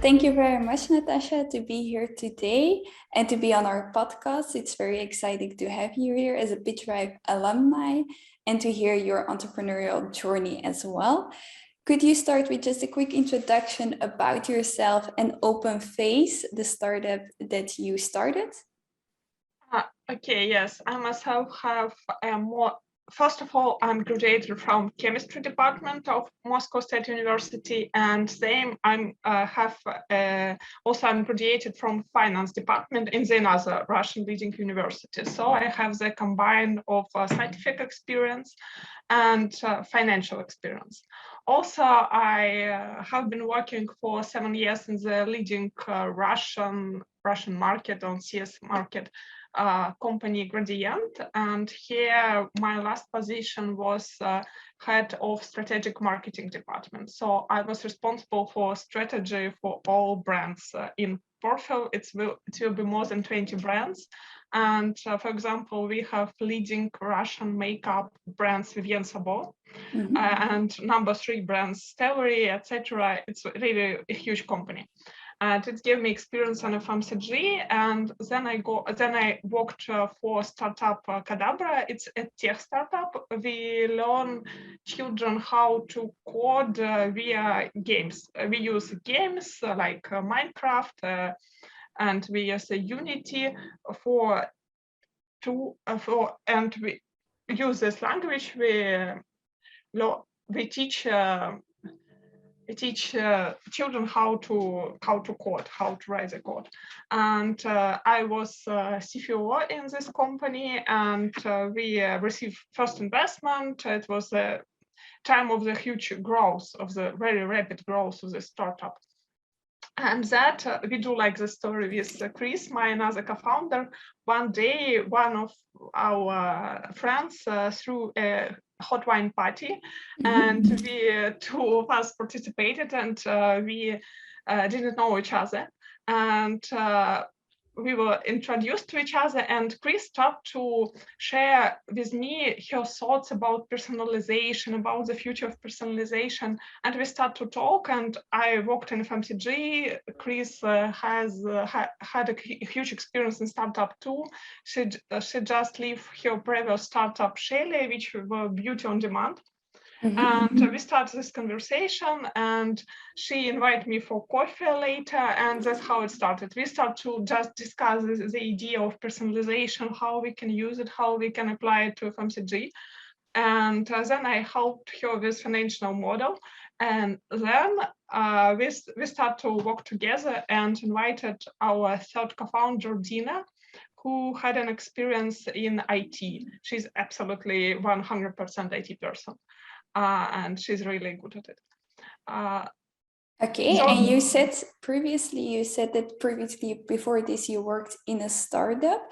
Thank you very much, Natasha, to be here today and to be on our podcast. It's very exciting to have you here as a Pitchdrive alumni and to hear your entrepreneurial journey as well. Could you start with just a quick introduction about yourself and Openface, the startup that you started? Okay, yes, I myself have first of all, I'm graduated from chemistry department of Moscow State University, and same I'm graduated from finance department in the another Russian leading university. So I have the combine of scientific experience and financial experience. Also, I have been working for 7 years in the leading Russian market on CS market. Company Gradient, and here my last position was head of strategic marketing department. So I was responsible for strategy for all brands in portfolio. It will be more than 20 brands. And for example, we have leading Russian makeup brands Vivienne Sabo, and number 3 brands Stellary, etc. It's really a huge company. And it gave me experience on FMCG, and then I worked for startup Kadabra. It's a tech startup. We learn children how to code via games. We use games like Minecraft, and we use Unity and we use this language. We teach children how to code, how to write the code. And I was CFO in this company, and we received first investment. It was the time of the huge growth, of the very rapid growth of the startup. And that we do like the story with Chris, my another co-founder. One day, one of our friends threw a hot wine party, and we two of us participated, and we didn't know each other, and we were introduced to each other, and Chris started to share with me her thoughts about personalization, about the future of personalization, and we started to talk, and I worked in FMCG. Chris had a huge experience in startup too. She just left her previous startup, Shelly, which were beauty on demand. And we started this conversation, and she invited me for coffee later, and that's how it started. We started to just discuss the idea of personalization, how we can use it, how we can apply it to FMCG. And then I helped her with financial model. And then we started to work together and invited our third co-founder, Dina, who had an experience in IT. She's absolutely 100% IT person. And she's really good at it. Okay, and you said that previously, before this, you worked in a startup.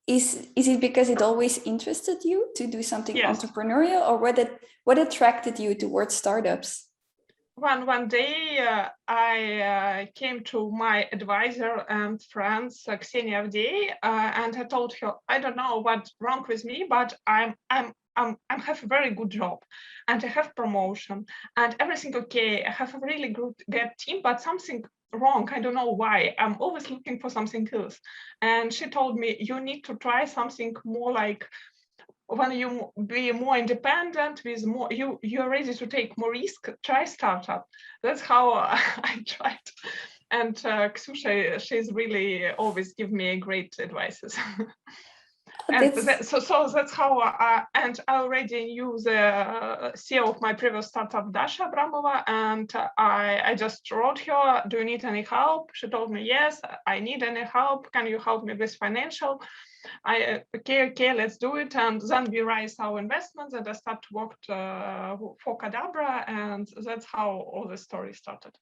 Is it because it always interested you to do something entrepreneurial, or what attracted you towards startups? One day I came to my advisor and friends, Ksenia Avdei, and I told her, I don't know what's wrong with me, but I have a very good job, and I have promotion, and everything okay. I have a really good team, but something wrong. I don't know why. I'm always looking for something else. And she told me, you need to try something more like, when you be more independent, with more, you're ready to take more risk, try startup. That's how I tried. And Ksusha, she's really always give me great advices. And so that's how and I already knew the CEO of my previous startup, Dasha Abramova, and I just wrote her, do you need any help? She told me, yes, I need any help. Can you help me with financial? Okay, let's do it. And then we raised our investments, and I started to work for Kadabra, and that's how all the story started.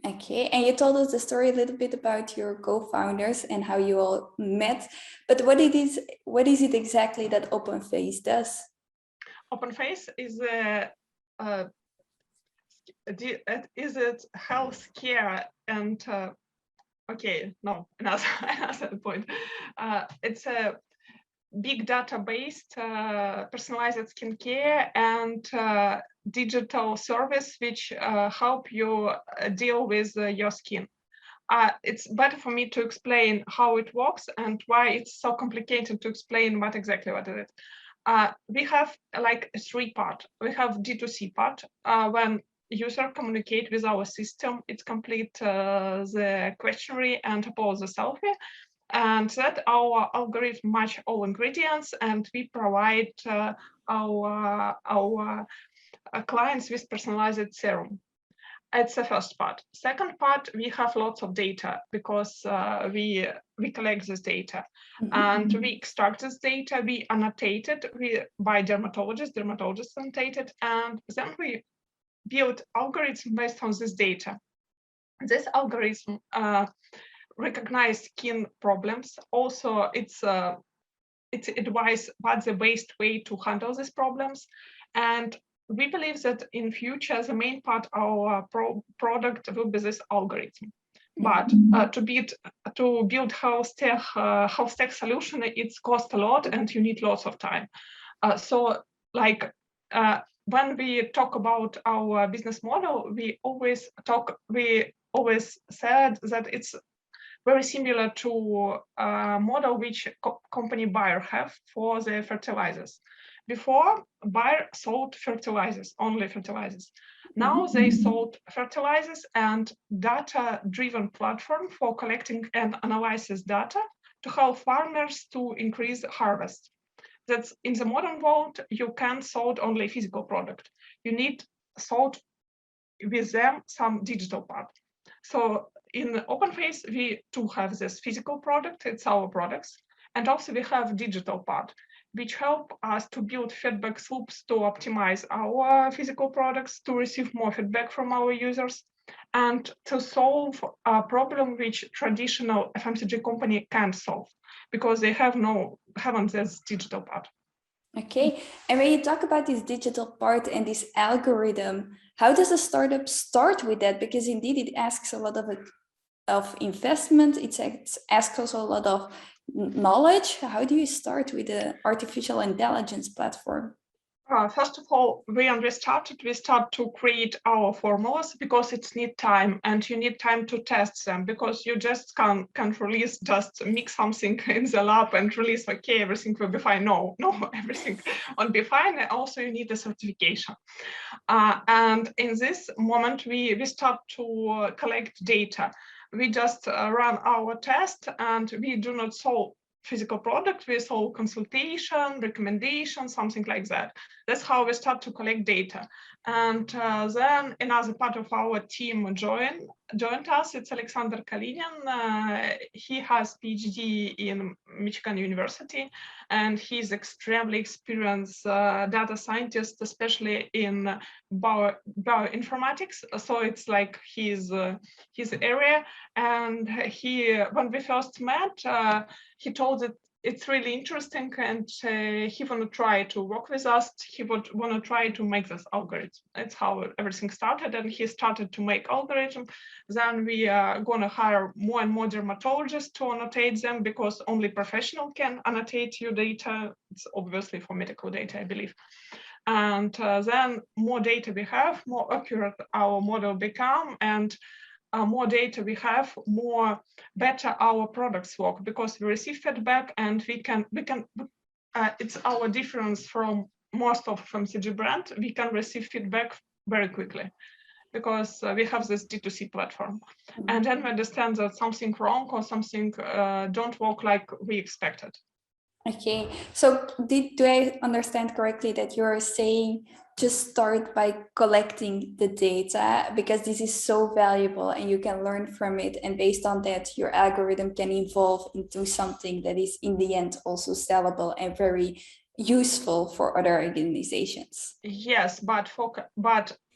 Okay, and you told us the story a little bit about your co-founders and how you all met, but what is it exactly that Openface does? Openface is healthcare and another point. It's a big data-based personalized skincare and digital service which help you deal with your skin. it's better for me to explain how it works and why it's so complicated to explain what exactly what it is. We have like a three part. We have D2C part, when user communicate with our system, it complete the questionnaire and upload the selfie. And that our algorithm match all ingredients, and we provide our clients with personalized serum. It's the first part. Second part, we have lots of data because we collect this data, and we extract this data, we annotate it by dermatologists annotate it, and then we build algorithm based on this data. This algorithm recognize skin problems. Also, it's advice what's the best way to handle these problems. And we believe that in future, the main part of our product will be this algorithm. But to build health tech solution, it's cost a lot and you need lots of time. So like when we talk about our business model, we always said that it's very similar to a model which company Bayer have for the fertilizers. Before, Bayer sold fertilizers, only fertilizers. Now they sold fertilizers and data-driven platform for collecting and analyzing data to help farmers to increase harvest. That's in the modern world, you can't sold only physical product. You need sold with them some digital part. So in Openface, we too have this physical product, it's our products, and also we have digital part, which help us to build feedback loops to optimize our physical products, to receive more feedback from our users, and to solve a problem which traditional FMCG company can't solve because they haven't this digital part. Okay, and when you talk about this digital part and this algorithm, how does a startup start with that? Because indeed it asks a lot of investment, it asks also a lot of knowledge. How do you start with the artificial intelligence platform? First of all, when we start to create our formulas because it's need time, and you need time to test them because you just can't release, just mix something in the lab and release, okay, everything will be fine. No, everything won't be fine. And also you need a certification. And in this moment, we start to collect data. We just run our test and we do not solve physical product, we solve consultation, recommendation, something like that. That's how we start to collect data. And then another part of our team joined us. It's Alexander Kalinin. He has PhD in Michigan University, and he's extremely experienced data scientist, especially in bioinformatics. So it's like his area. And when we first met, he told that it's really interesting and he want to try to work with us. He would want to try to make this algorithm. That's how everything started, and he started to make algorithm. Then we are going to hire more and more dermatologists to annotate them because only professional can annotate your data. It's obviously for medical data, I believe. And then more data we have, more accurate our model become, and more data we have, more better our products work because we receive feedback and we can it's our difference from most of FMCG brand. We can receive feedback very quickly because we have this D2C platform. And then we understand that something wrong or something don't work like we expected. Okay, so do I understand correctly that you're saying just start by collecting the data because this is so valuable and you can learn from it, and based on that your algorithm can evolve into something that is in the end also sellable and very useful for other organizations? Yes, but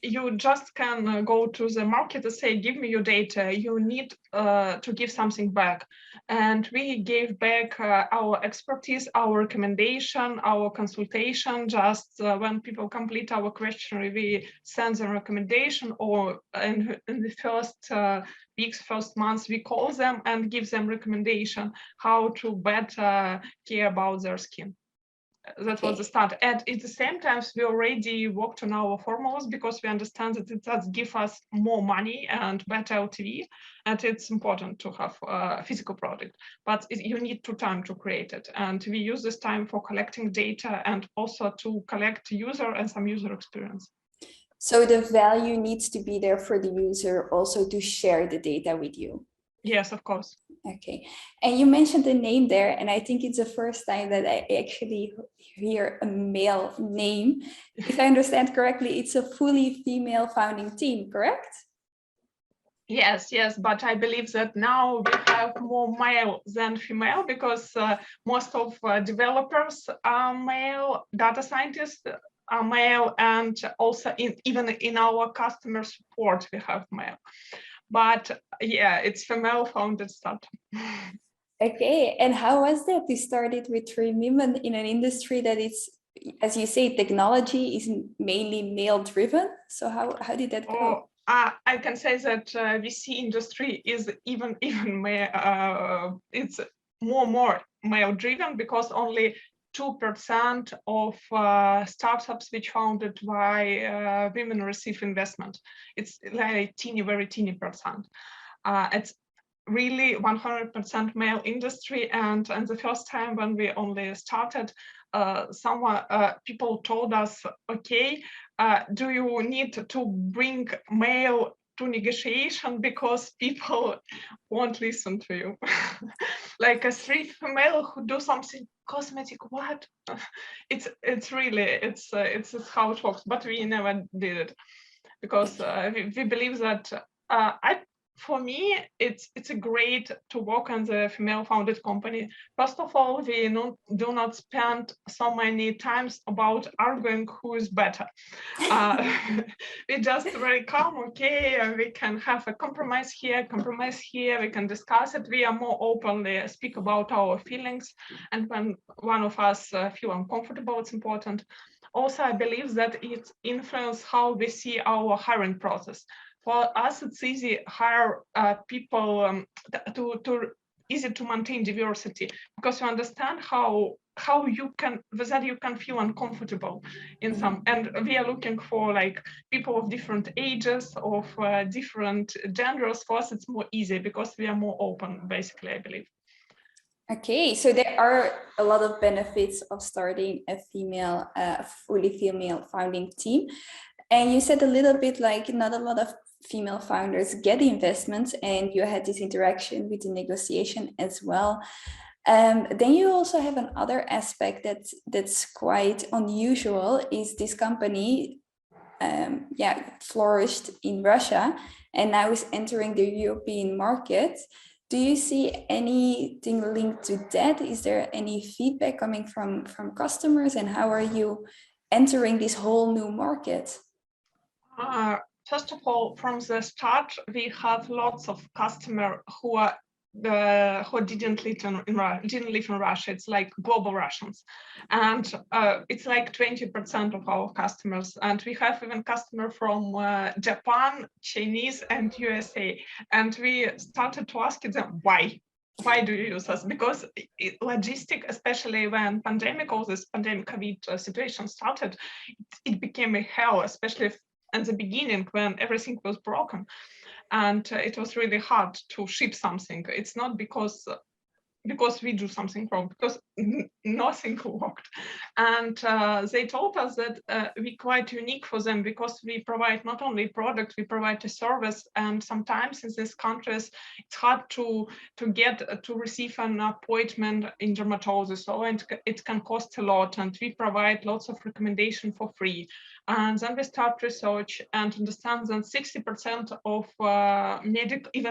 you just can go to the market and say, give me your data. You need to give something back. And we gave back our expertise, our recommendation, our consultation. Just when people complete our questionnaire, we send them recommendation, or in the first weeks, first months, we call them and give them recommendation how to better care about their skin. That was the start. And at the same time, we already worked on our formulas because we understand that it does give us more money and better LTV. And it's important to have a physical product, but you need time to create it. And we use this time for collecting data and also to collect user and some user experience. So the value needs to be there for the user also to share the data with you. Yes, of course. Okay. And you mentioned the name there, and I think it's the first time that I actually hear a male name. If I understand correctly, it's a fully female founding team, correct? Yes, but I believe that now we have more male than female because most of developers are male, data scientists are male, and also even in our customer support we have male. But yeah, it's female founded startup. Okay, and how was that? You started with 3 women in an industry that is, as you say, technology is mainly male driven. So how did that go? I can say that VC industry is even it's more male driven because only 2% of startups which founded by women receive investment. It's like very teeny percent. It's really 100% male industry, and the first time when we only started, people told us, okay, do you need to bring male to negotiation because people won't listen to you? Like a 3 female who do something cosmetic, what? It's how it works, but we never did it because we believe that for me, it's great to work on the female-founded company. First of all, we do not spend so many times about arguing who is better. We just very calm, okay, we can have a compromise here, we can discuss it. We are more openly speak about our feelings. And when one of us feel uncomfortable, it's important. Also, I believe that it influences how we see our hiring process. For us, it's easy hire people easy to maintain diversity because you understand how you can feel uncomfortable in some, and we are looking for like people of different ages, of different genders. For us, it's more easy because we are more open, basically, I believe. Okay, so there are a lot of benefits of starting a fully female founding team. And you said a little bit like not a lot of female founders get investments, and you had this interaction with the negotiation as well. Then you also have another aspect that's quite unusual, is this company flourished in Russia and now is entering the European market. Do you see anything linked to that? Is there any feedback coming from customers, and how are you entering this whole new market? First of all, from the start, we have lots of customers who didn't live in Russia. It's like global Russians, and it's like 20% of our customers. And we have even customers from Japan, Chinese, and USA. And we started to ask them why. Why do you use us? Because logistic, especially when all this pandemic COVID situation started, it became a hell, especially at the beginning when everything was broken, and it was really hard to ship something. It's not because we do something wrong, because nothing worked. And they told us that we're quite unique for them because we provide not only product, we provide a service. And sometimes in these countries, it's hard to receive an appointment in dermatologist, so it can cost a lot. And we provide lots of recommendations for free. And then we start research and understand that 60% of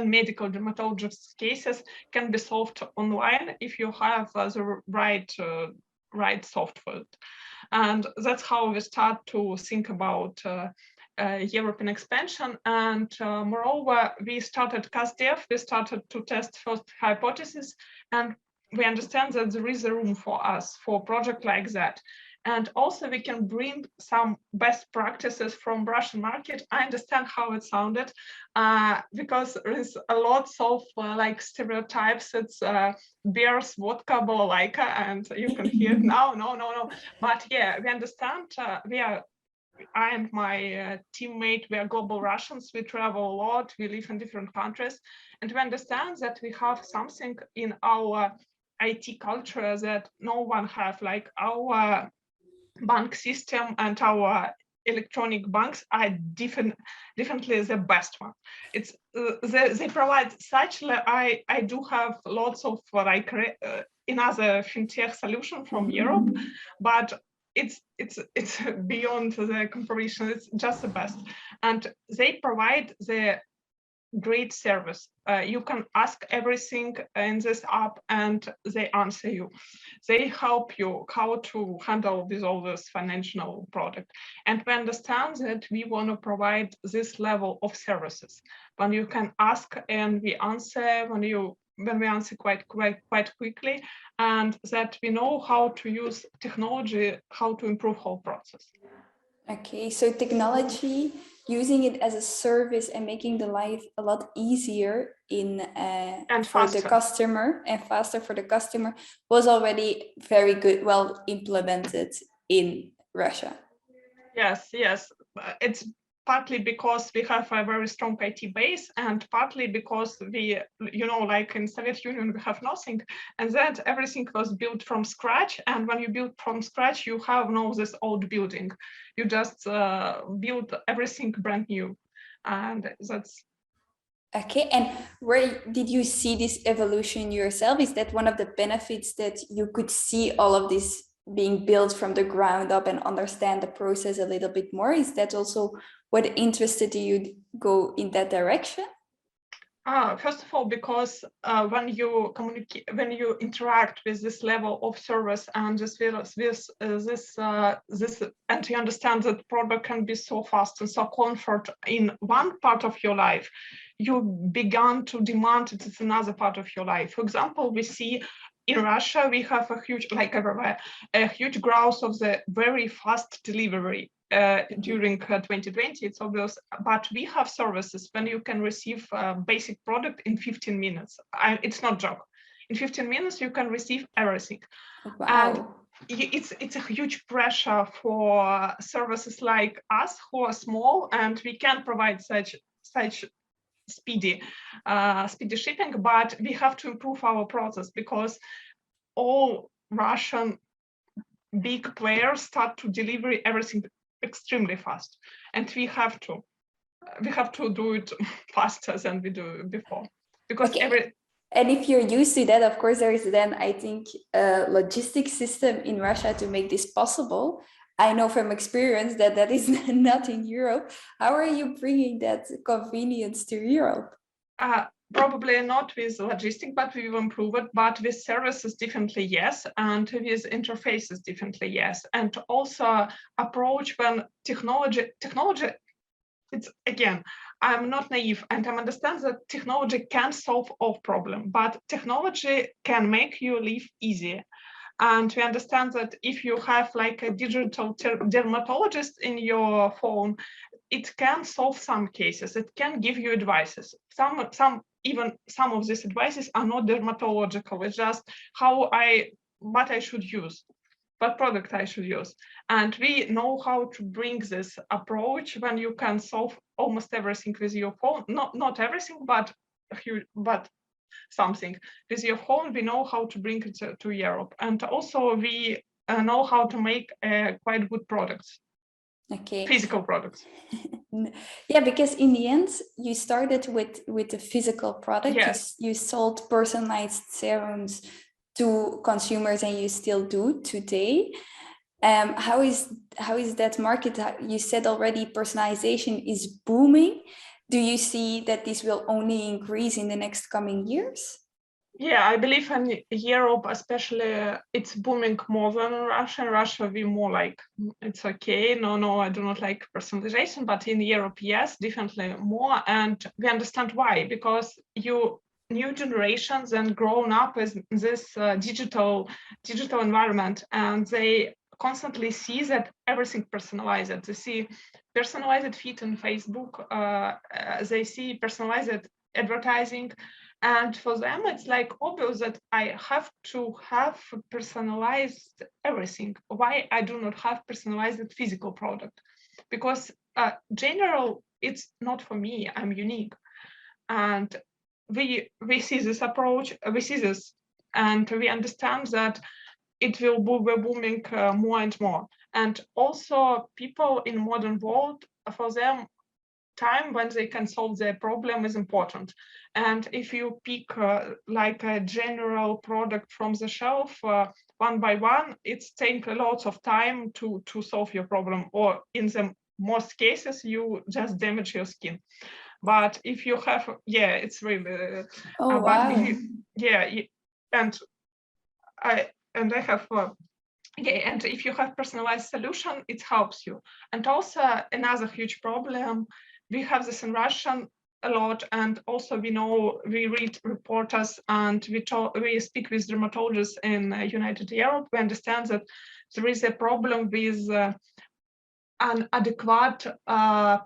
medical dermatologist cases can be solved online if you have the right software. And that's how we start to think about European expansion. And moreover, we started CastDev. We started to test first hypothesis, and we understand that there is a room for us for a project like that. And also we can bring some best practices from Russian market. I understand how it sounded, because there's a lot of like stereotypes. It's beers, vodka, balalaika, and you can hear it now. No. But yeah, we understand. I and my teammate, we are global Russians. We travel a lot. We live in different countries, and we understand that we have something in our IT culture that no one have. Like our bank system and our electronic banks are definitely the best one. It's they provide such. I do have lots of like another fintech solution from Europe, but it's beyond the comparison. It's just the best, and they provide the great service. You can ask everything in this app and they answer you. They help you how to handle with all this financial product. And we understand that we want to provide this level of services. When you can ask and we answer, when we answer quite quickly, and that we know how to use technology, how to improve whole process. Okay, so technology, using it as a service and making the life a lot easier for the customer and faster for the customer was already very good, well implemented in Russia. Yes. It's partly because we have a very strong IT base, and partly because we, like in Soviet Union, we have nothing, and that everything was built from scratch. And when you build from scratch, you have no this old building. You just build everything brand new, and that's. Okay, and where did you see this evolution yourself? Is that one of the benefits, that you could see all of this being built from the ground up and understand the process a little bit more? Is that also what interested you go in that direction? First of all, because when you communicate, when you interact with this level of service and this, and you understand that product can be so fast and so comfort in one part of your life, you began to demand it in another part of your life. For example, we see in Russia, we have a huge, like everywhere, a huge growth of the very fast delivery. During 2020, it's obvious, but we have services when you can receive a basic product in 15 minutes. It's not joke. In 15 minutes, you can receive everything. Wow. And it's a huge pressure for services like us who are small, and we can provide such speedy shipping, but we have to improve our process, because all Russian big players start to deliver everything extremely fast, and we have to do it faster than we do before, because and if you're used to that, of course there is then, I think, a logistics system in Russia to make this possible. I know from experience that is not in Europe. How are you bringing that convenience to Europe? Probably not with logistics, but we will improve it. But with services, definitely yes, and with interfaces, definitely yes. And also approach when technology. It's again, I'm not naive, and I understand that technology can solve all problems, but technology can make your life easier. And we understand that if you have like a digital dermatologist in your phone, it can solve some cases. It can give you advices. Even some of these advices are not dermatological. It's just what I should use, what product I should use. And we know how to bring this approach when you can solve almost everything with your phone. Not everything, but something with your phone. We know how to bring it to Europe, and also we know how to make quite good products. Okay. Physical products. Yeah, because in the end, you started with the physical product. Yes. You sold personalized serums to consumers, and you still do today. How is that market? You said already personalization is booming. Do you see that this will only increase in the next coming years? Yeah, I believe in Europe, especially, it's booming more than in Russia. In Russia, we more like, it's okay. No, I do not like personalization. But in Europe, yes, definitely more. And we understand why, because new generations and grown up with this digital environment, and they constantly see that everything personalized. They see personalized feed on Facebook, they see personalized advertising, and for them it's like obvious that I have to have personalized everything. Why I do not have personalized physical product? Because general, it's not for me, I'm unique. And we see this approach, we see this, and we understand that it will be booming more and more. And also people in modern world, for them, time when they can solve their problem is important. And if you pick like a general product from the shelf one by one, it's take a lot of time to solve your problem, or in the most cases you just damage your skin. But if you have, it's really Oh, wow. and I have and if you have personalized solution, it helps you. And also another huge problem, we have this in Russian a lot, and also we read reporters, and we speak with dermatologists in United Europe. We understand that there is a problem with an adequate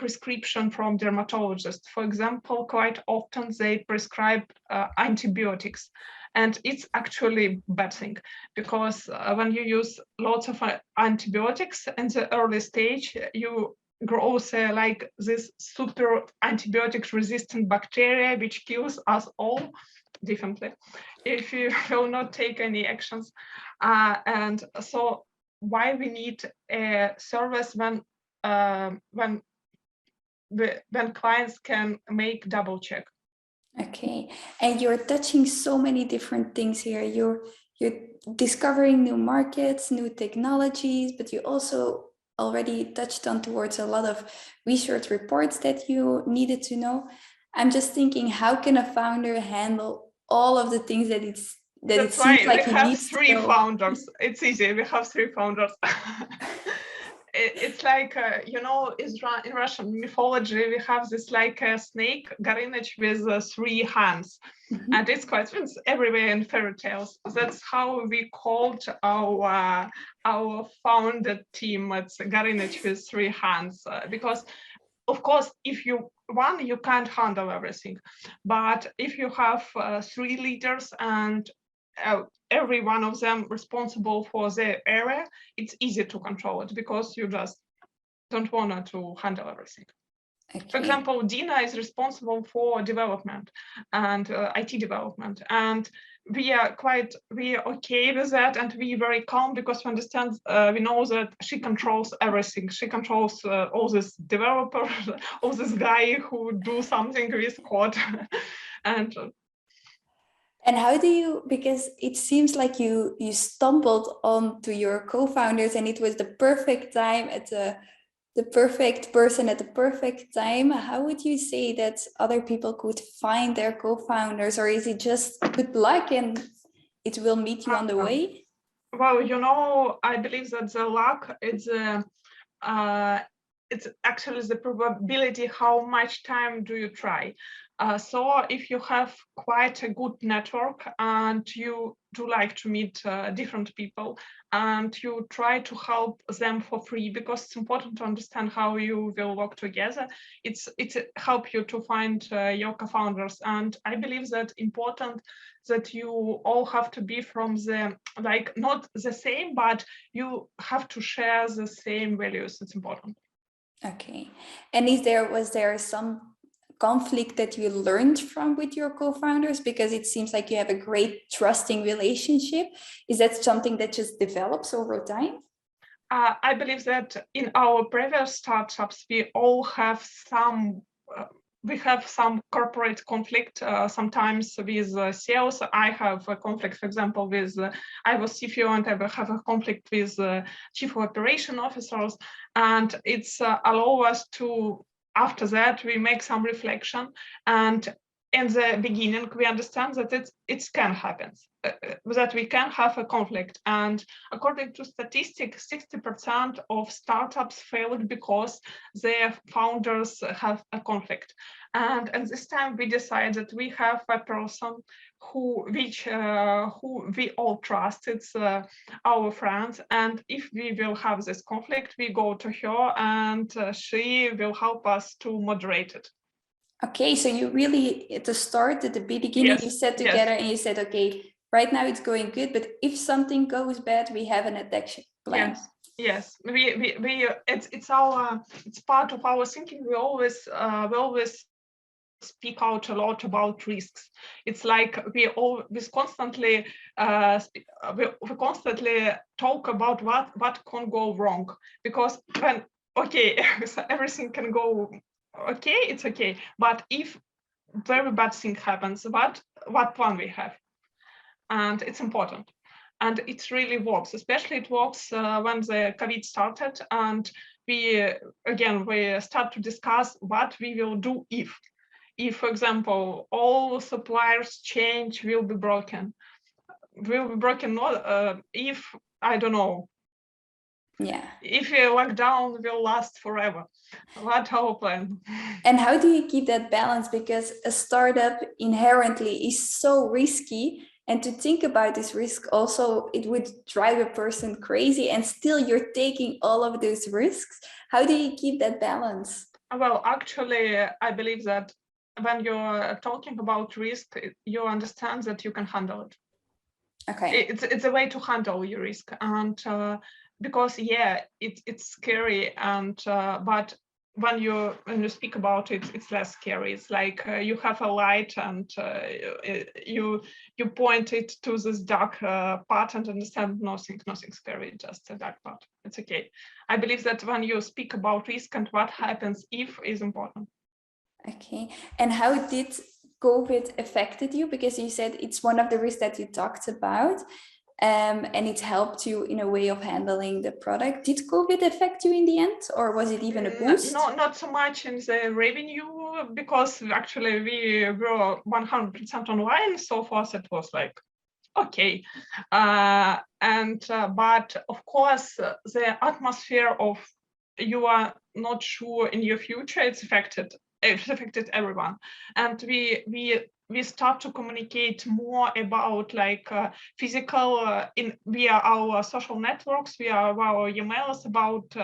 prescription from dermatologists. For example, quite often they prescribe antibiotics. And it's actually a bad thing, because when you use lots of antibiotics in the early stage, you grow like this super antibiotic resistant bacteria, which kills us all differently if you will not take any actions. And so why we need a service when clients can make double check. Okay, and you're touching so many different things here. You're discovering new markets, new technologies, but you also already touched on towards a lot of research reports that you needed to know. I'm just thinking, how can a founder handle all of the things that it seems like we he have needs three to know? founders. It's easy. We have three founders. It's like in Russian mythology we have this like a snake Garinich with three hands. Mm-hmm. And it's quite famous everywhere in fairy tales. That's how we called our founder team. It's Garinich with three hands, because of course if you can't handle everything, but if you have three leaders and every one of them responsible for their area, it's easy to control it, because you just don't want to handle everything. Okay. For example, Dina is responsible for development and IT development, and we are okay with that, and we very calm, because we understand, we know that she controls everything. She controls all this developers, all this guy who do something with code, And how do you, because it seems like you stumbled onto your co-founders and it was the perfect time at the perfect person at the perfect time. How would you say that other people could find their co-founders, or is it just good luck and it will meet you on the way? Well, I believe that the luck it's actually the probability how much time do you try. So if you have quite a good network and you do like to meet different people and you try to help them for free, because it's important to understand how you will work together, it's help you to find your co-founders. And I believe that important that you all have to be from the, like, not the same, but you have to share the same values. It's important. Okay. And was there some conflict that you learned from with your co-founders? Because it seems like you have a great trusting relationship. Is that something that just develops over time? I believe that in our previous startups, we all have some corporate conflict, sometimes with sales. I have a conflict, for example, with, I was CFO and I have a conflict with chief operation officers. And it's allow us to, after that, we make some reflection. And in the beginning, we understand that it can happen, that we can have a conflict. And according to statistics, 60% of startups failed because their founders have a conflict. And at this time, we decide that we have a person who we all trust. It's our friend. And if we will have this conflict, we go to her, and she will help us to moderate it. Okay, so you really, at the start, at the beginning, Yes, you sat together and you said, okay, right now it's going good, but if something goes bad, we have an action plan. Yes. It's part of our thinking. We always speak out a lot about risks. It's like we constantly talk about what can go wrong, because when everything can go okay, it's okay, but if very bad thing happens, what plan we have? And it's important, and it really works. Especially it works when the COVID started, and we start to discuss what we will do if, for example, all suppliers change will be broken. Not if, I don't know. Yeah. If a lockdown will last forever, what our plan? And how do you keep that balance? Because a startup inherently is so risky, and to think about this risk also, it would drive a person crazy, and still you're taking all of those risks. How do you keep that balance? Well, actually, I believe that when you're talking about risk, you understand that you can handle it. Okay. It's a way to handle your risk, and because it's scary, and but when you speak about it, it's less scary. It's like you have a light, and you point it to this dark part and understand nothing scary, just a dark part. It's okay. I believe that when you speak about risk and what happens if is important. Okay. And how did COVID affected you? Because you said it's one of the risks that you talked about, and it helped you in a way of handling the product. Did COVID affect you in the end, or was it even a boost? No, not so much in the revenue, because actually we were 100% online. So far, it was like, okay. But of course, the atmosphere of you are not sure in your future, it's affected everyone. And we start to communicate more about like physical via our social networks, via our emails, about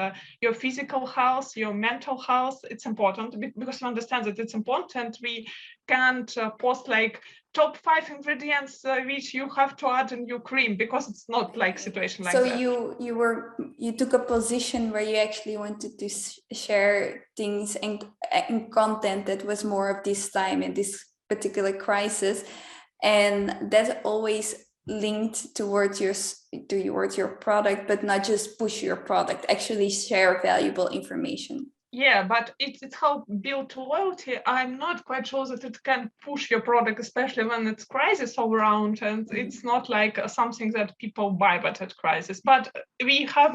your physical health, your mental health. It's important because we understand that it's important. We can't post like top 5 ingredients which you have to add in your cream, because it's not like situation like that. So you took a position where you actually wanted to share things and content that was more of this time in this particular crisis, and that always linked towards your product, but not just push your product, actually share valuable information. Yeah, but it's how build loyalty. I'm not quite sure that it can push your product, especially when it's crisis all around, and it's not like something that people buy but at crisis. But we have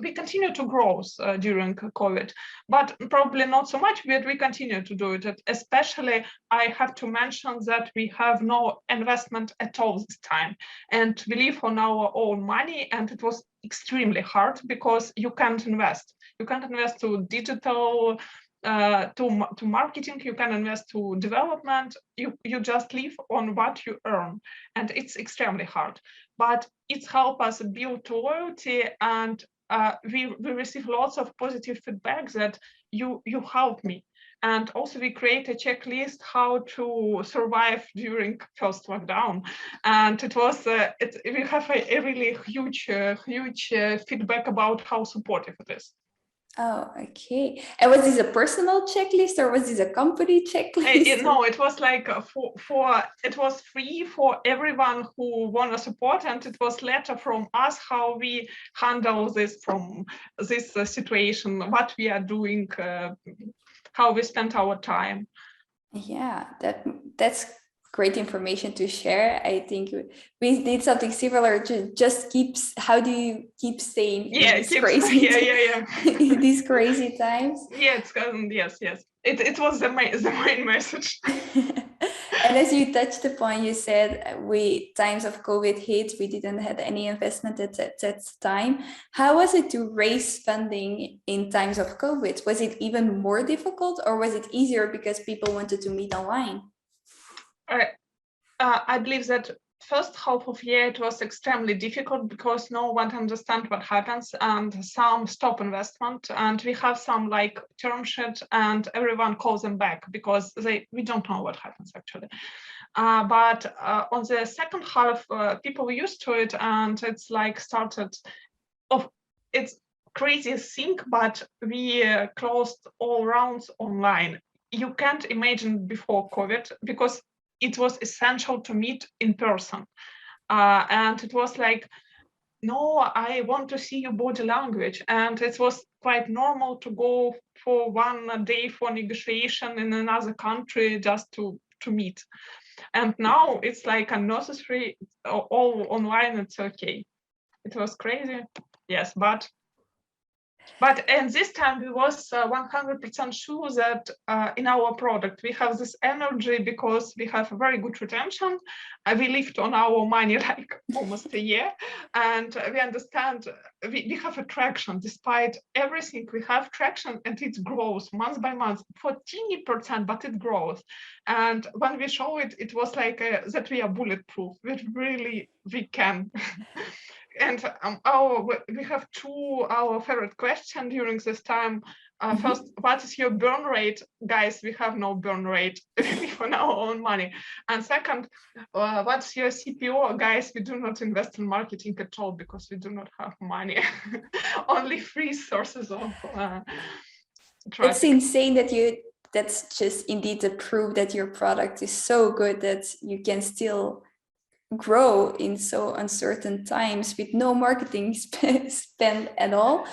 we continue to grow during COVID, but probably not so much, but we continue to do it. Especially, I have to mention that we have no investment at all this time, and we live on our own money, and it was extremely hard because you can't invest. You can't invest to digital, to marketing. You can invest to development. You just live on what you earn, and it's extremely hard. But it's helped us build loyalty, and we receive lots of positive feedback that you help me. And also we create a checklist how to survive during first lockdown. And it was, we have a really huge feedback about how supportive it is. Oh, okay. And was this a personal checklist or was this a company checklist? No, it was like it was free for everyone who want to support, and it was letter from us how we handle this from this situation, what we are doing, how we spent our time. Yeah, that's great information to share. I think we did something similar to just how do you keep staying in these crazy in these crazy times? Yes. it was the main message. And as you touched upon, you said times of COVID hit, we didn't have any investment at that time. How was it to raise funding in times of COVID? Was it even more difficult, or was it easier because people wanted to meet online? I believe that first half of year it was extremely difficult because no one understands what happens, and some stop investment, and we have some like term sheet, and everyone calls them back because we don't know what happens actually. But on the second half, people were used to it, and it's like started off. It's crazy thing, but we closed all rounds online. You can't imagine before COVID because it was essential to meet in person. And it was like, no, I want to see your body language. And it was quite normal to go for 1 day for negotiation in another country just to meet. And now it's like unnecessary, all online, it's okay. It was crazy, yes, but in this time we was 100% sure that in our product we have this energy because we have a very good retention. We lived on our money like almost a year, and we understand we have a traction despite everything. We have traction, and it grows month by month, 14%, but it grows. And when we show it, it was like that we are bulletproof. We can. And we have our favorite question during this time. First, what is your burn rate? Guys, we have no burn rate. We live on our own money. And second, what's your CPO? Guys, we do not invest in marketing at all because we do not have money. Only free sources of traffic. It's insane that's just indeed the proof that your product is so good that you can still grow in so uncertain times with no marketing spend at all.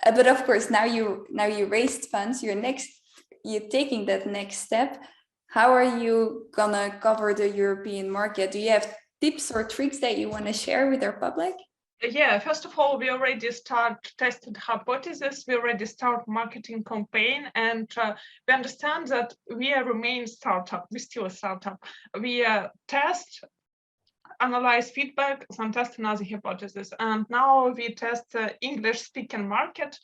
But of course, now you raised funds, you're taking that next step. How are you gonna cover the European market? Do you have tips or tricks that you want to share with our public? Yeah, first of all, we already start tested hypothesis. We already start marketing campaign, and we understand that we remain startup. We're still a startup. We test, analyze feedback, some test another hypothesis. And now we test English speaking market,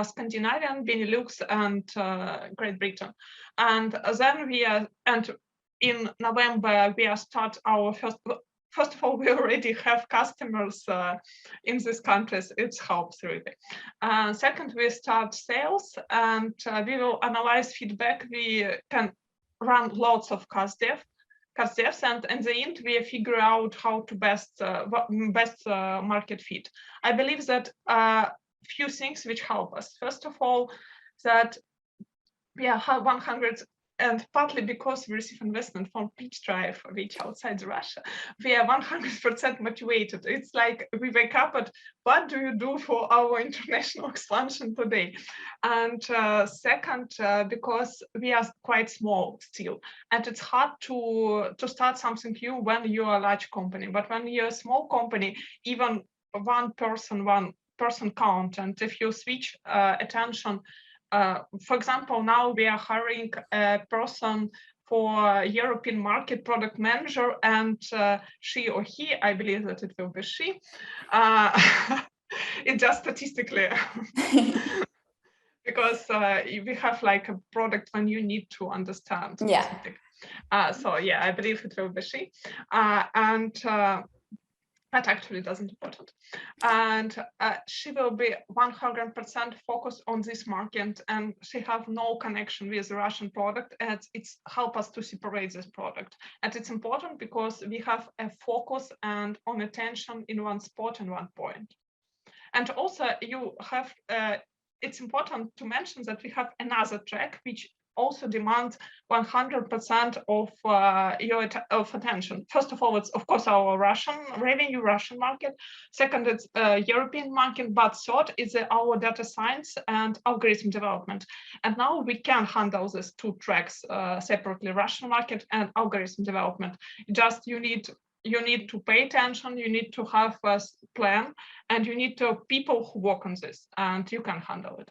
Scandinavian, Benelux, and Great Britain. And then in November, we start our first of all, we already have customers in these countries. It helps really. Second, we start sales, and we will analyze feedback. We can run lots of cost devs, and in the end, we figure out how to best market fit. I believe that few things which help us. First of all, that we have 100, and partly because we receive investment from Pitchdrive, which outside Russia, we are 100% motivated. It's like we wake up at, what do you do for our international expansion today? And second, because we are quite small still, and it's hard to start something new when you are a large company. But when you're a small company, even one person count. And if you switch attention, for example, now we are hiring a person for European market product manager, and she or he, I believe that it will be she, it just statistically, because we have like a product when you need to understand. Yeah. So yeah, I believe it will be she. That actually doesn't important. And she will be 100% focused on this market, and she have no connection with the Russian product, and it's help us to separate this product. And it's important because we have a focus and on attention in one spot and one point. And also you have, it's important to mention that we have another track which also demand 100% of your attention. First of all, it's of course our Russian market. Second, it's European market. But third is our data science and algorithm development. And now we can handle these two tracks separately: Russian market and algorithm development. Just you need to pay attention. You need to have a plan, and you need people who work on this, and you can handle it.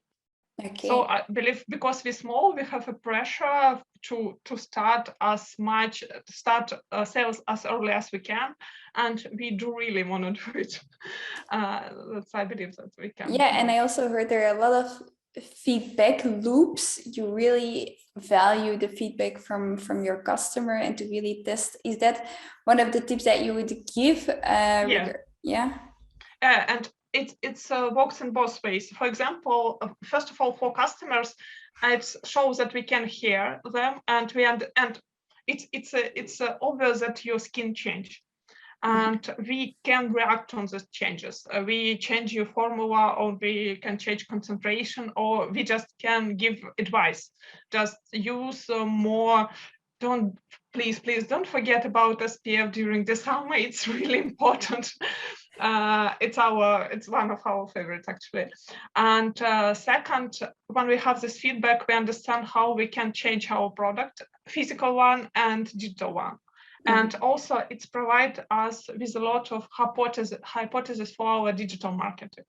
Okay. So I believe because we're small, we have a pressure to start sales as early as we can, and we do really want to do it. I believe that we can. Yeah, and I also heard there are a lot of feedback loops. You really value the feedback from your customer and to really test. Is that one of the tips that you would give? Yeah. And it's works in both ways. For example, first of all, for customers, it shows that we can hear them, and it's obvious that your skin change, and we can react on those changes. We change your formula, or we can change concentration, or we just can give advice. Just use more. Please don't forget about SPF during the summer. It's really important. It's one of our favorites, actually. And second, when we have this feedback, we understand how we can change our product, physical one and digital one. And also it's provide us with a lot of hypotheses for our digital marketing.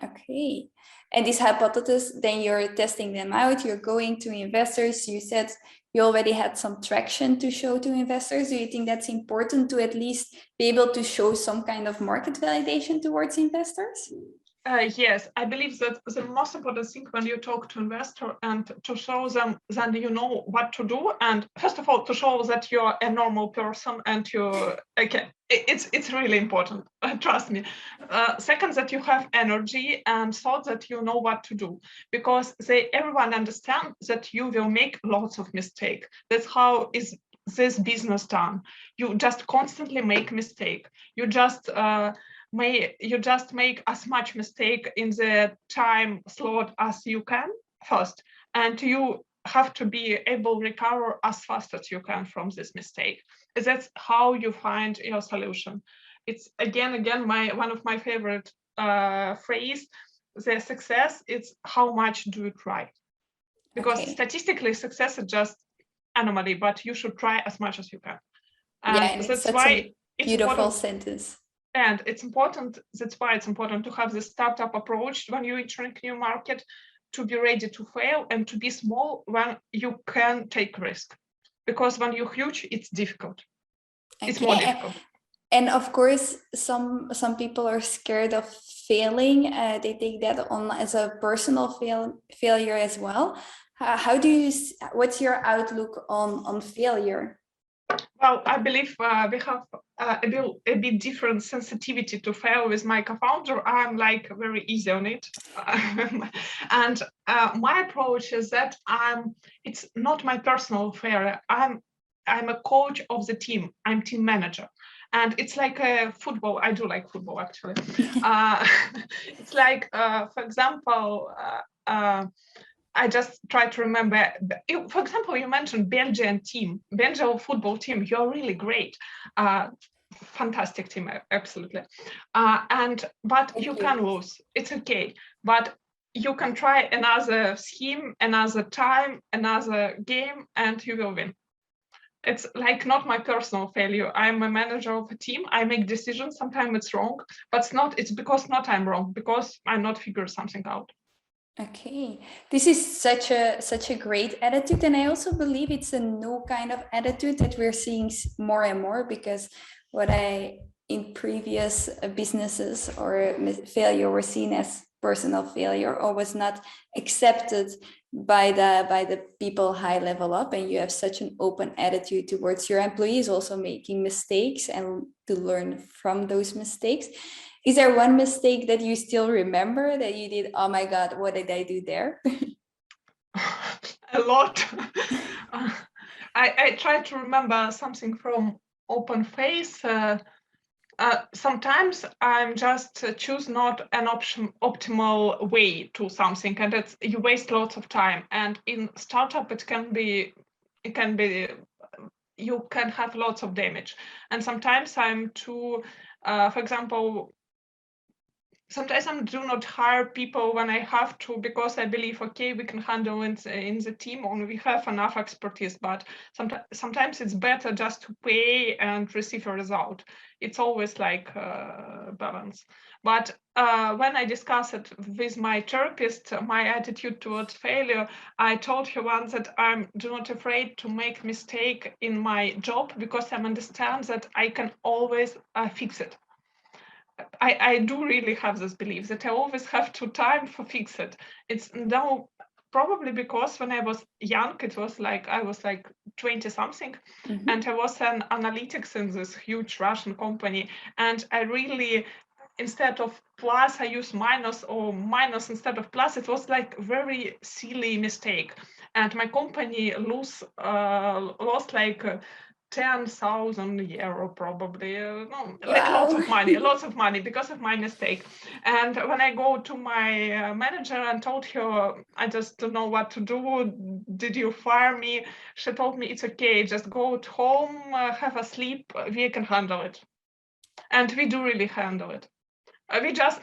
Okay. And these hypotheses, then you're testing them out, you're going to investors. You said you already had some traction to show to investors. Do you think that's important to at least be able to show some kind of market validation towards investors? Yes, I believe that the most important thing when you talk to investor and to show them that you know what to do, and first of all to show that you're a normal person and it's really important. Trust me. Second, that you have energy, and third, that you know what to do, because everyone understands that you will make lots of mistakes. That's how is this business done. You just constantly make mistake. You just make as much mistake in the time slot as you can first, and you have to be able to recover as fast as you can from this mistake. That's how you find your solution. It's again one of my favorite phrase. The success is how much do you try, because statistically success is just anomaly, but you should try as much as you can. And that's why it's a beautiful sentence. And it's important. That's why it's important to have the startup approach when you're entering a new market, to be ready to fail and to be small when you can take risk. Because when you're huge, it's difficult. It's more difficult. And of course, some people are scared of failing. They take that on as a personal failure as well. What's your outlook on failure? Well, I believe we have a bit different sensitivity to fail with my co-founder. I'm like very easy on it. And my approach is that it's not my personal failure. I'm a coach of the team. I'm team manager. And it's like a football. I do like football, actually. It's like, for example, I just try to remember, for example, you mentioned Belgian football team. You're really great. Fantastic team, absolutely. But you can lose. It's okay. But you can try another scheme, another time, another game, and you will win. It's like not my personal failure. I'm a manager of a team. I make decisions. Sometimes it's wrong, but it's because not I'm wrong, because I'm not figure something out. Okay, this is such a great attitude, and I also believe it's a new kind of attitude that we're seeing more and more, because what in previous businesses or failure were seen as personal failure or was not accepted by the people high level up, and you have such an open attitude towards your employees also making mistakes and to learn from those mistakes. Is there one mistake that you still remember that you did? Oh my God, what did I do there? A lot. I try to remember something from Openface. Sometimes I'm just choose not an optimal way to something, and you waste lots of time. And in startup, it can be you can have lots of damage. And sometimes I'm too, for example, sometimes I do not hire people when I have to, because I believe, okay, we can handle it in the team, or we have enough expertise. But sometimes it's better just to pay and receive a result. It's always like balance. But when I discuss it with my therapist, my attitude towards failure, I told her once that I'm do not afraid to make mistake in my job, because I understand that I can always fix it. I do really have this belief that I always have to time for fix it. It's now probably because when I was young, it was like I was like 20 something, and I was an analytics in this huge Russian company, and I really, instead of plus I use minus, or minus instead of plus. It was like very silly mistake, and my company lost like 10,000 euro probably, no, like Wow. lots of money because of my mistake. And when I go to my manager and told her, I just don't know what to do, did you fire me? She told me, it's okay, just go at home, have a sleep, we can handle it. And we do really handle it. We just,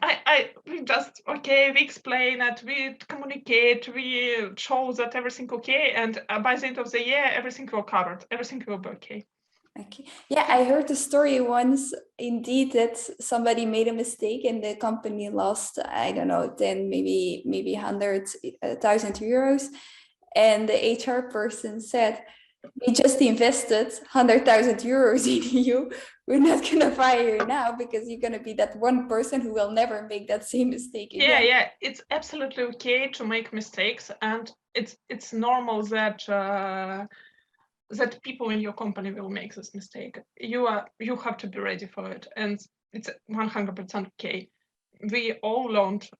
okay, we explain it, we communicate, we show that everything okay, and by the end of the year, everything will covered, everything will be okay. Okay. Yeah, I heard the story once, indeed, that somebody made a mistake and the company lost, I don't know, then maybe 100,000 euros. And the HR person said, we just invested 100,000 euros in you. We're not going to fire you now because you're going to be that one person who will never make that same mistake again. Yeah, it's absolutely okay to make mistakes, and it's normal that that people in your company will make this mistake. You have to be ready for it, and it's 100% okay. We all learned.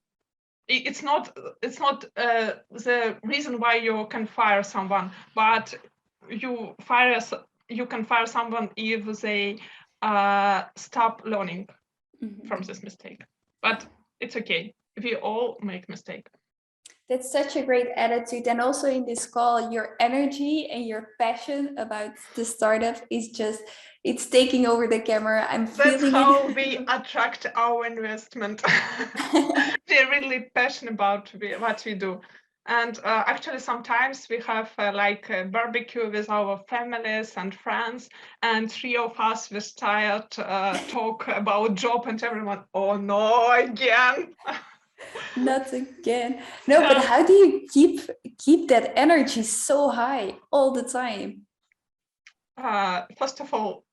It's not the reason why you can fire someone, but you can fire someone if they stop learning from this mistake. But it's okay. We all make mistake. That's such a great attitude. And also in this call, your energy and your passion about the startup is just, it's taking over the camera. I'm feeling That's how we attract our investment. We're really passionate about what we do. And actually, sometimes we have like a barbecue with our families and friends, and three of us we start talk about job, and everyone, oh no, again. Not again. No, but how do you keep that energy so high all the time? First of all,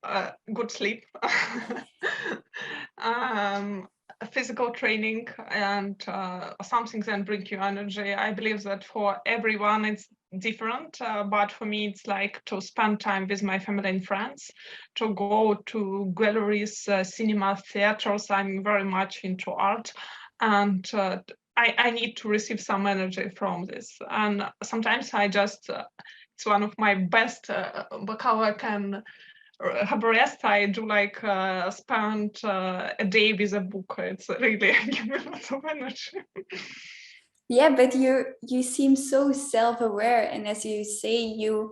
good sleep, physical training, and something that brings you energy. I believe that for everyone it's different, but for me it's like to spend time with my family and friends, to go to galleries, cinema, theaters. I'm very much into art, and I need to receive some energy from this. And sometimes I just it's one of my best how I can have rest. I do like spend a day with a book. It's really give me lots of energy. Yeah, but you seem so self-aware, and as you say, you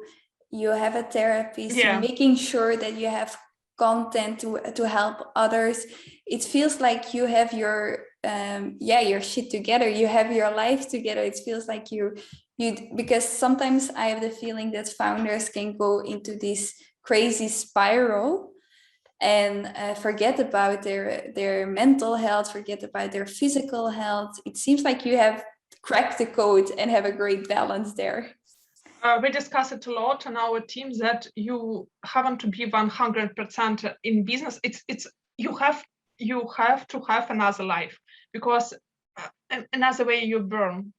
have a therapist. Yeah. You're making sure that you have content to help others. It feels like you have your your shit together. You have your life together. It feels like you because sometimes I have the feeling that founders can go into this crazy spiral and forget about their mental health, forget about their physical health. It seems like you have cracked the code and have a great balance there. We discuss it a lot on our team that you haven't to be 100% in business. It's you have to have another life, because another way you burn,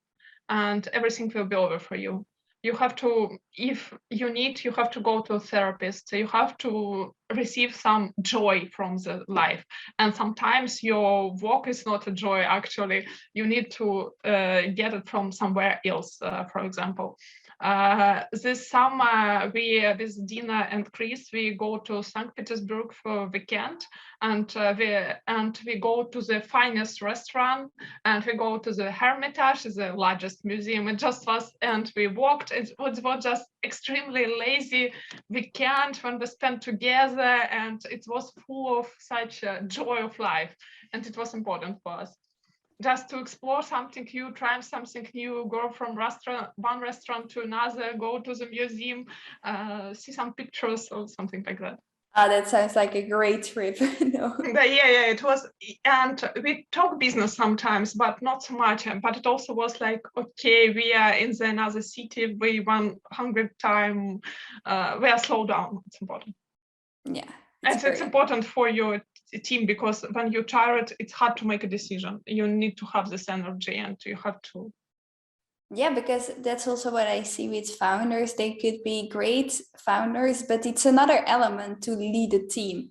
and everything will be over for you. You have to, if you need, you have to go to a therapist. You have to receive some joy from the life. And sometimes your work is not a joy, actually. You need to get it from somewhere else, for example. This summer, we with Dina and Chris, we go to St. Petersburg for a weekend, and we go to the finest restaurant, and we go to the Hermitage, the largest museum. It just was, and we walked. It was just extremely lazy weekend when we spent together, and it was full of such a joy of life, and it was important for us. just to explore something new, try something new, go from one restaurant to another, go to the museum, see some pictures or something like that. That sounds like a great trip. No. Yeah, it was, and we talk business sometimes, but not so much. But it also was like, okay, we are in another city, we 100 time, we are slow down. It's important. Yeah, It's important for your team, because when you're tired, it's hard to make a decision. You need to have this energy, and you have to. Yeah, because that's also what I see with founders. They could be great founders, but it's another element to lead a team,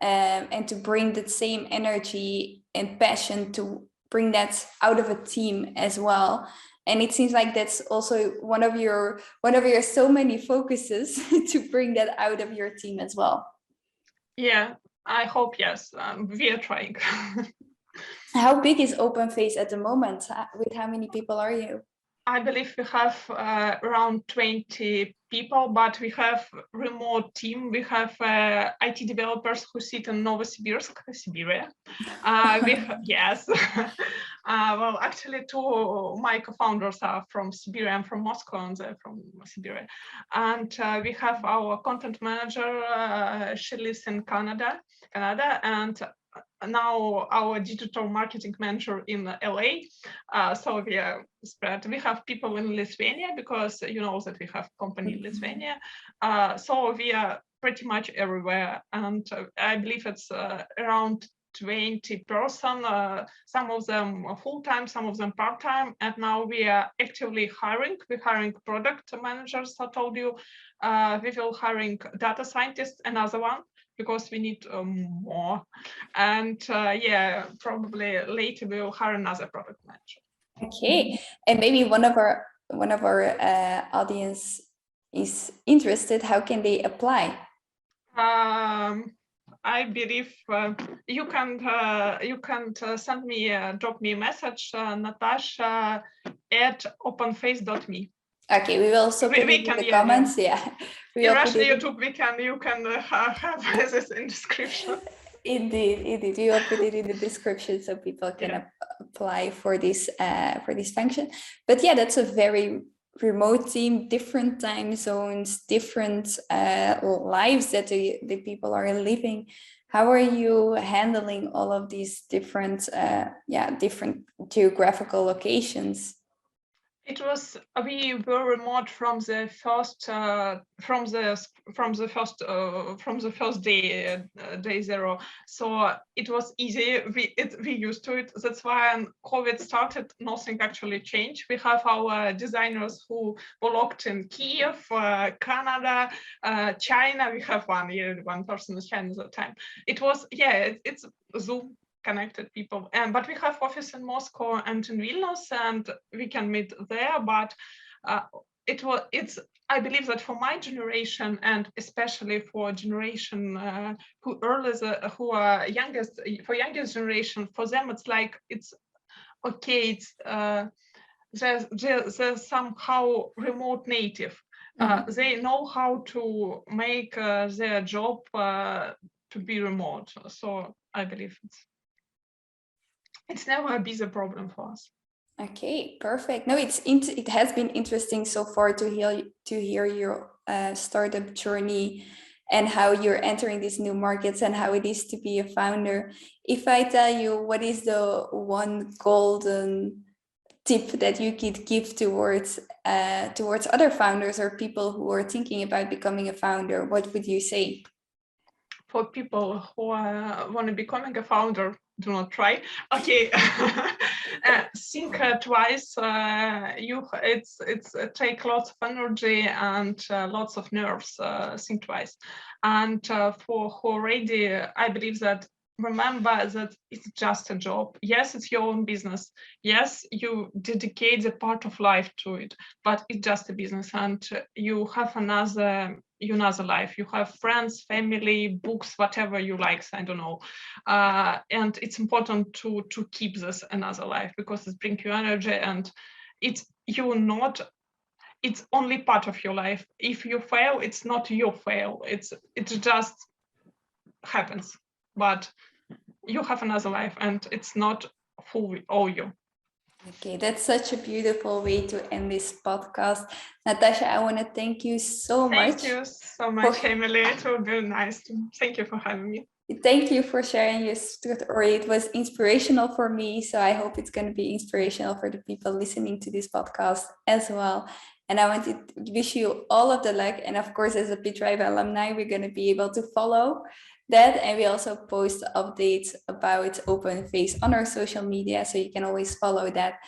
and to bring that same energy and passion, to bring that out of a team as well. And it seems like that's also one of your so many focuses to bring that out of your team as well. Yeah, I hope, yes. We are trying. How big is Openface at the moment? With how many people are you? I believe we have around 20 people, but we have remote team. We have IT developers who sit in Novosibirsk, Siberia. Yes. Well, actually, two of my co-founders are from Siberia. I'm from Moscow, and they're from Siberia. And we have our content manager. She lives in Canada, and now our digital marketing manager in LA. So we are spread. We have people in Lithuania, because you know that we have company in Lithuania. So we are pretty much everywhere. And I believe it's around 20 person, some of them full-time, some of them part-time. And now we are actively hiring. We're hiring product managers, I told you. We will hiring data scientists, another one, because we need more. And yeah, probably later we will hire another product manager. Okay, and maybe one of our audience is interested. How can they apply? I believe you can send me, drop me a message, Natasha at openface.me. Okay, we will also put it in the comments. Yeah. In Russian YouTube, you can have this in description. Indeed. We will put it in the description so people can apply for this function. But yeah, that's a very remote team, different time zones, different lives that the people are living. How are you handling all of these different different geographical locations? It was, we were remote from the first day zero. So it was easy. We used to it. That's why when COVID started, nothing actually changed. We have our designers who were locked in Kiev, Canada, China. We have one person in China at the time. It was, it's Zoom connected people, but we have office in Moscow and in Vilnius, and we can meet there. But I believe that for my generation, and especially for generation who are youngest generation, for them it's like it's okay. It's they're somehow remote native. They know how to make their job to be remote. So I believe it's never a busy problem for us. Okay, perfect. No, it has been interesting so far to hear your startup journey and how you're entering these new markets and how it is to be a founder. If I tell you what is the one golden tip that you could give towards other founders or people who are thinking about becoming a founder, what would you say? For people who want to becoming a founder, do not try. Okay, think twice. It's take lots of energy and lots of nerves. Think twice. And for who already, I believe that remember that it's just a job. Yes, it's your own business. Yes, you dedicate a part of life to it, but it's just a business, and you have another life. You have friends, family, books, whatever you like. I don't know, and it's important to keep this another life, because it brings you energy, and it's only part of your life. If you fail, it's not your fail. It just happens. But you have another life, and it's not who we owe you. Okay, that's such a beautiful way to end this podcast. Natasha, I want to thank you so much. Thank you so much, Emily. It was very nice. Thank you for having me. Thank you for sharing your story. It was inspirational for me, so I hope it's going to be inspirational for the people listening to this podcast as well. And I want to wish you all of the luck. And of course, as a Pitchdrive alumni, we're going to be able to follow that. And we also post updates about Openface on our social media. So you can always follow that,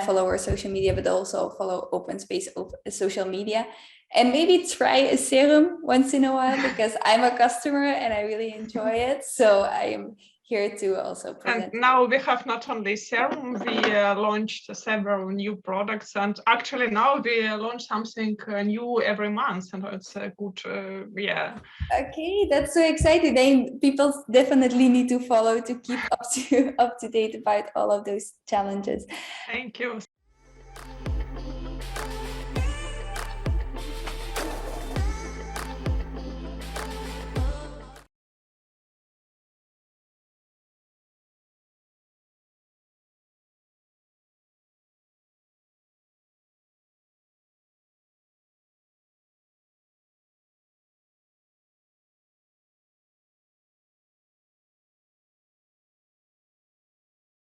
follow our social media, but also follow Openface social media. And maybe try a serum once in a while, because I'm a customer and I really enjoy it. So I am here to also present. And now we have not only serum, we launched several new products, and actually now we launch something new every month, and it's a good, yeah. Okay, that's so exciting. Then people definitely need to follow to keep up to date about all of those challenges. Thank you.